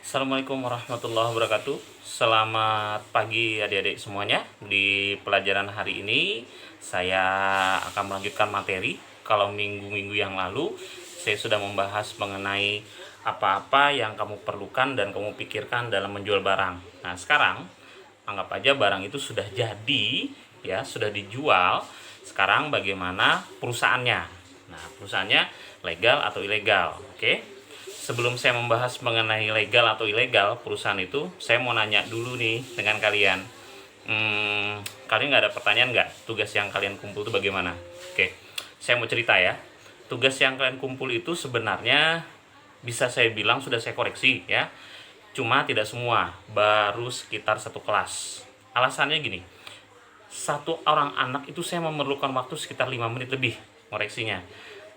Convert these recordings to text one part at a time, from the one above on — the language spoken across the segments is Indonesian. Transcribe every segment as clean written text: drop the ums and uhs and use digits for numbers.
Assalamualaikum warahmatullahi wabarakatuh. Selamat pagi adik-adik semuanya. Di pelajaran hari ini saya akan melanjutkan materi. Kalau minggu-minggu yang lalu saya sudah membahas mengenai apa-apa yang kamu perlukan dan kamu pikirkan dalam menjual barang. Nah, sekarang anggap aja barang itu sudah jadi, ya, sudah dijual. Sekarang bagaimana perusahaannya? Nah, perusahaannya legal atau ilegal, oke? Sebelum saya membahas mengenai legal atau ilegal perusahaan itu, saya mau nanya dulu nih dengan kalian. Kalian nggak ada pertanyaan nggak? Tugas yang kalian kumpul itu bagaimana? Oke, saya mau cerita ya. Tugas yang kalian kumpul itu sebenarnya bisa saya bilang sudah saya koreksi ya. Cuma tidak semua, baru sekitar satu kelas. Alasannya gini, satu orang anak itu saya memerlukan waktu sekitar 5 menit lebih koreksinya.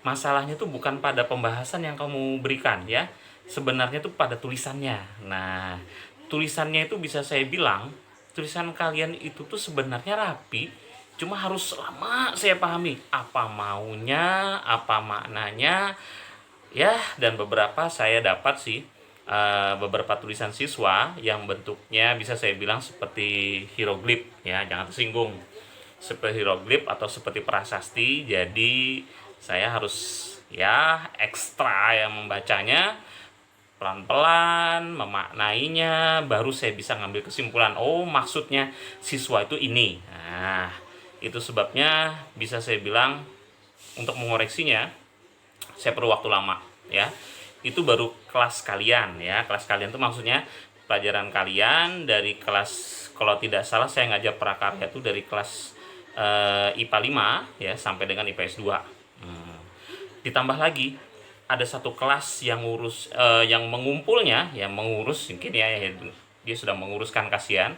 Masalahnya tuh bukan pada pembahasan yang kamu berikan ya, sebenarnya tuh pada tulisannya. Nah, tulisannya itu bisa saya bilang tulisan kalian itu tuh sebenarnya rapi, cuma harus lama saya pahami apa maunya, apa maknanya ya. Dan beberapa saya dapat sih, beberapa tulisan siswa yang bentuknya bisa saya bilang seperti hieroglif ya, jangan tersinggung, seperti hieroglif atau seperti prasasti. Jadi saya harus ya ekstra yang membacanya pelan-pelan, memaknainya, baru saya bisa ngambil kesimpulan, oh maksudnya siswa itu ini. Nah, itu sebabnya bisa saya bilang untuk mengoreksinya saya perlu waktu lama ya. Itu baru kelas kalian ya. Kelas kalian itu maksudnya pelajaran kalian dari kelas, kalau tidak salah saya ngajar prakarya itu dari kelas IPA 5 ya sampai dengan IPS 2. Ditambah lagi ada satu kelas yang yang mengumpulnya, yang mengurus mungkin ya, dia sudah menguruskan, kasihan.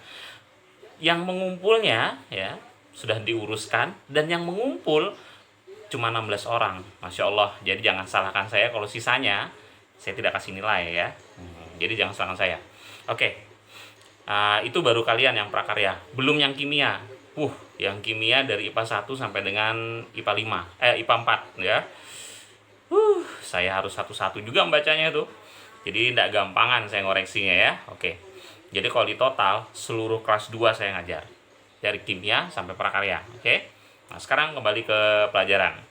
Yang mengumpulnya ya sudah diuruskan, dan yang mengumpul cuma 16 orang. Masya Allah. Jadi jangan salahkan saya kalau sisanya saya tidak kasih nilai ya. Jadi jangan salahkan saya. Oke. Itu baru kalian yang prakarya. Belum yang kimia. Yang kimia dari IPA 1 sampai dengan IPA 5. IPA 4 ya. Saya harus satu-satu juga membacanya tuh. Jadi tidak gampangan saya ngoreksinya ya. Oke. Jadi kalau di total seluruh kelas 2 saya ngajar. Dari kimia sampai prakarya. Oke. Nah, sekarang kembali ke pelajaran.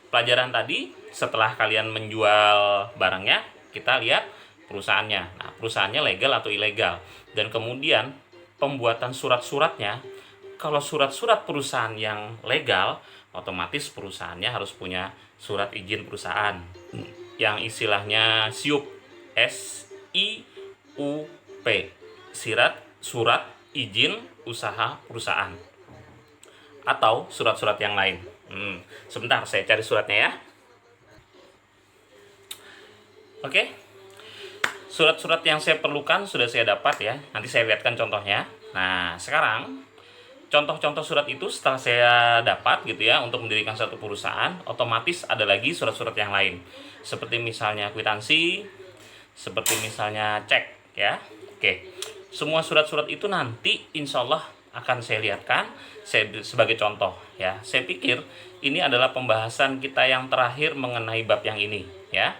Pelajaran tadi, setelah kalian menjual barangnya, kita lihat perusahaannya. Nah, perusahaannya legal atau ilegal. Dan kemudian pembuatan surat-suratnya, kalau surat-surat perusahaan yang legal, otomatis perusahaannya harus punya surat izin perusahaan yang istilahnya SIUP, SIUP, surat izin usaha perusahaan, atau surat-surat yang lain. Sebentar saya cari suratnya ya. Oke. Surat-surat yang saya perlukan sudah saya dapat ya. Nanti saya lihatkan contohnya. Nah, sekarang contoh-contoh surat itu setelah saya dapat gitu ya, untuk mendirikan satu perusahaan, otomatis ada lagi surat-surat yang lain. Seperti misalnya kwitansi, seperti misalnya cek ya. Oke. Semua surat-surat itu nanti insya Allah akan saya lihatkan sebagai contoh ya. Saya pikir ini adalah pembahasan kita yang terakhir mengenai bab yang ini ya.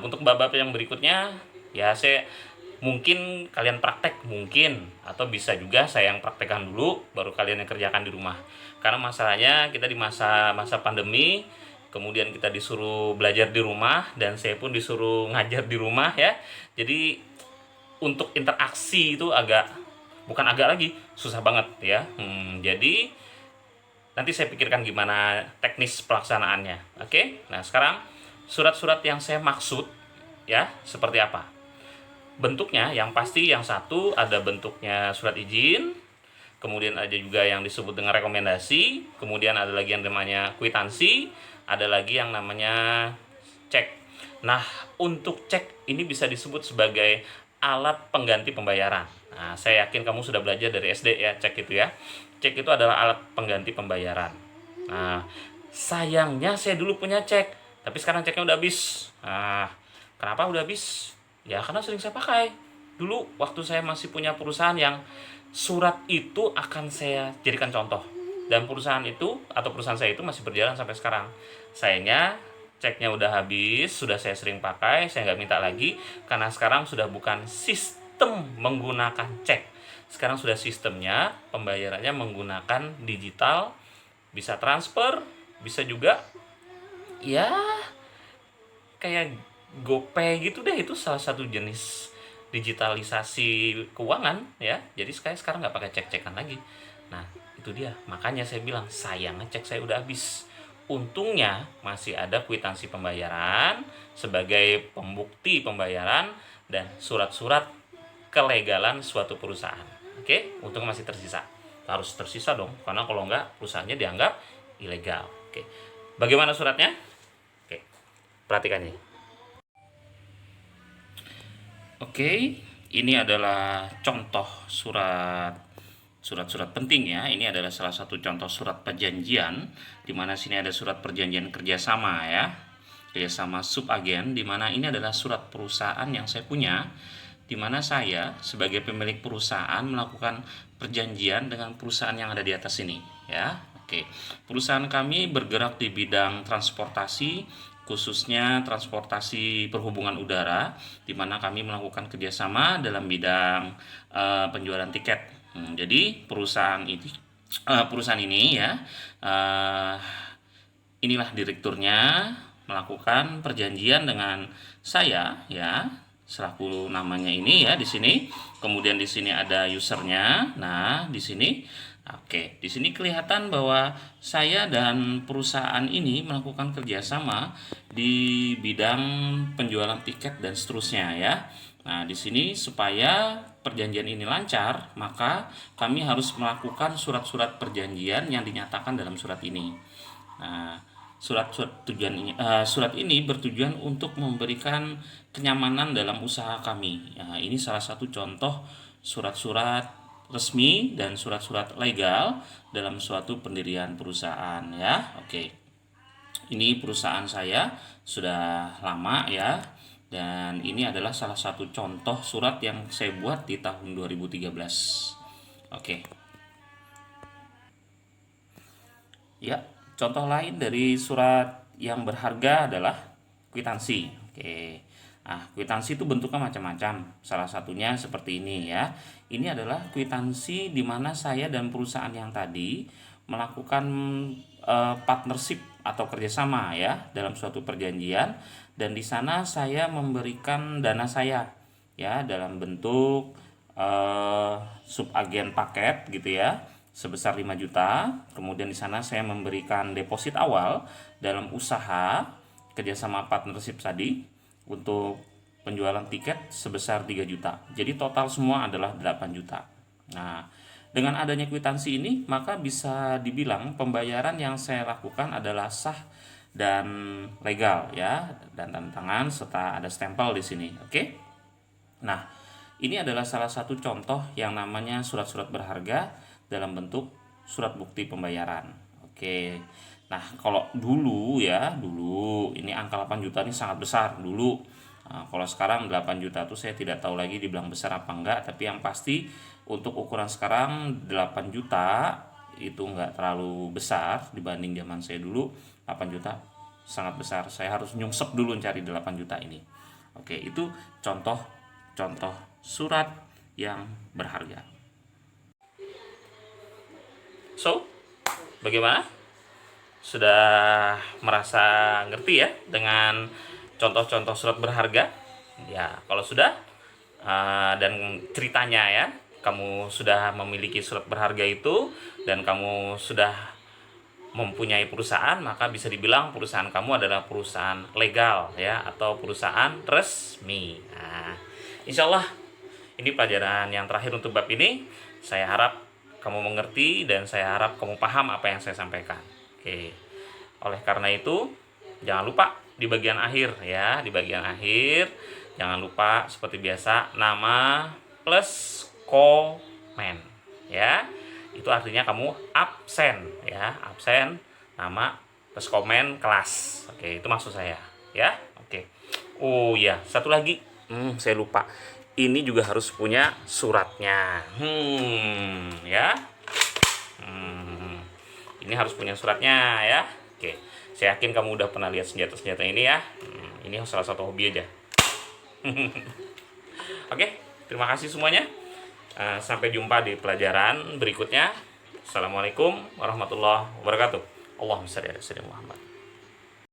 Untuk bab-bab yang berikutnya ya saya mungkin kalian praktek mungkin, atau bisa juga saya yang praktekkan dulu baru kalian yang kerjakan di rumah. Karena masalahnya kita di masa pandemi, kemudian kita disuruh belajar di rumah dan saya pun disuruh ngajar di rumah ya. Jadi untuk interaksi itu bukan agak lagi, susah banget ya. Jadi nanti saya pikirkan gimana teknis pelaksanaannya. Oke. Nah, sekarang surat-surat yang saya maksud ya seperti apa? Bentuknya yang pasti yang satu ada bentuknya surat izin, kemudian ada juga yang disebut dengan rekomendasi, kemudian ada lagi yang namanya kwitansi, ada lagi yang namanya cek. Nah, untuk cek ini bisa disebut sebagai alat pengganti pembayaran. Nah, saya yakin kamu sudah belajar dari SD ya, cek itu ya. Cek itu adalah alat pengganti pembayaran. Nah, sayangnya saya dulu punya cek, tapi sekarang ceknya udah habis. Nah, kenapa udah habis? Ya karena sering saya pakai. Dulu waktu saya masih punya perusahaan yang surat itu akan saya jadikan contoh. Dan perusahaan itu atau perusahaan saya itu masih berjalan sampai sekarang. Sayangnya ceknya udah habis, sudah saya sering pakai, saya nggak minta lagi, karena sekarang sudah bukan sistem menggunakan cek. Sekarang sudah sistemnya pembayarannya menggunakan digital, bisa transfer, bisa juga ya kayak GoPay gitu deh. Itu salah satu jenis digitalisasi keuangan ya. Jadi sekarang nggak pakai cek-cekan lagi. Nah itu dia, makanya saya bilang sayang cek saya udah habis. Untungnya masih ada kwitansi pembayaran sebagai pembukti pembayaran dan surat-surat kelegalan suatu perusahaan. Oke, untung masih tersisa. Harus tersisa dong, karena kalau enggak perusahaannya dianggap ilegal. Oke, bagaimana suratnya? Oke, perhatikan ini. Oke, ini adalah contoh surat-surat penting ya. Ini adalah salah satu contoh surat perjanjian, di mana sini ada surat perjanjian kerjasama ya, kerjasama subagen, di mana ini adalah surat perusahaan yang saya punya, di mana saya sebagai pemilik perusahaan melakukan perjanjian dengan perusahaan yang ada di atas ini ya. Oke, perusahaan kami bergerak di bidang transportasi, khususnya transportasi perhubungan udara, di mana kami melakukan kerjasama dalam bidang penjualan tiket. Jadi perusahaan ini ya, inilah direkturnya melakukan perjanjian dengan saya ya, selaku namanya ini ya di sini. Kemudian di sini ada usernya. Nah, di sini oke, di sini kelihatan bahwa saya dan perusahaan ini melakukan kerjasama di bidang penjualan tiket dan seterusnya ya. Nah, di sini supaya perjanjian ini lancar, maka kami harus melakukan surat-surat perjanjian yang dinyatakan dalam surat ini. Nah, surat ini bertujuan untuk memberikan kenyamanan dalam usaha kami. Ya, ini salah satu contoh surat-surat resmi dan surat-surat legal dalam suatu pendirian perusahaan ya. Oke. Ini perusahaan saya sudah lama ya, dan ini adalah salah satu contoh surat yang saya buat di tahun 2013. Oke. Ya, contoh lain dari surat yang berharga adalah kwitansi. Oke. Nah, kwitansi itu bentuknya macam-macam. Salah satunya seperti ini ya. Ini adalah kwitansi di mana saya dan perusahaan yang tadi melakukan partnership atau kerjasama ya dalam suatu perjanjian, dan di sana saya memberikan dana saya ya dalam bentuk subagen paket gitu ya, sebesar 5 juta. Kemudian di sana saya memberikan deposit awal dalam usaha kerjasama partnership tadi untuk penjualan tiket sebesar 3 juta. Jadi total semua adalah 8 juta. Nah, dengan adanya kwitansi ini, maka bisa dibilang pembayaran yang saya lakukan adalah sah dan legal ya, dan tanda tangan serta ada stempel di sini. Oke. Nah, ini adalah salah satu contoh yang namanya surat-surat berharga dalam bentuk surat bukti pembayaran. Oke. Nah, kalau dulu ya, dulu ini angka 8 juta ini sangat besar dulu. Nah, kalau sekarang 8 juta itu saya tidak tahu lagi dibilang besar apa enggak, tapi yang pasti untuk ukuran sekarang 8 juta itu enggak terlalu besar dibanding zaman saya dulu. 8 juta sangat besar. Saya harus nyungsep dulu cari 8 juta ini. Oke, itu contoh surat yang berharga. So, bagaimana? Sudah merasa ngerti ya dengan contoh-contoh surat berharga? Ya, kalau sudah dan ceritanya ya, kamu sudah memiliki surat berharga itu dan kamu sudah mempunyai perusahaan, maka bisa dibilang perusahaan kamu adalah perusahaan legal ya, atau perusahaan resmi. Nah, insya Allah ini pelajaran yang terakhir untuk bab ini. Saya harap kamu mengerti dan saya harap kamu paham apa yang saya sampaikan. Oke. Oleh karena itu, jangan lupa di bagian akhir ya, di bagian akhir jangan lupa seperti biasa nama plus komen ya. Itu artinya kamu absen ya, absen, nama plus komen kelas. Oke, itu maksud saya ya. Oke. Oh ya, satu lagi saya lupa, ini juga harus punya suratnya ya. Ini harus punya suratnya ya. Oke, saya yakin kamu udah pernah lihat senjata-senjata ini ya. Ini salah satu hobi aja. Oke, terima kasih semuanya. Sampai jumpa di pelajaran berikutnya. Assalamualaikum warahmatullahi wabarakatuh. Allahumma shalli ala sayyidina Muhammad.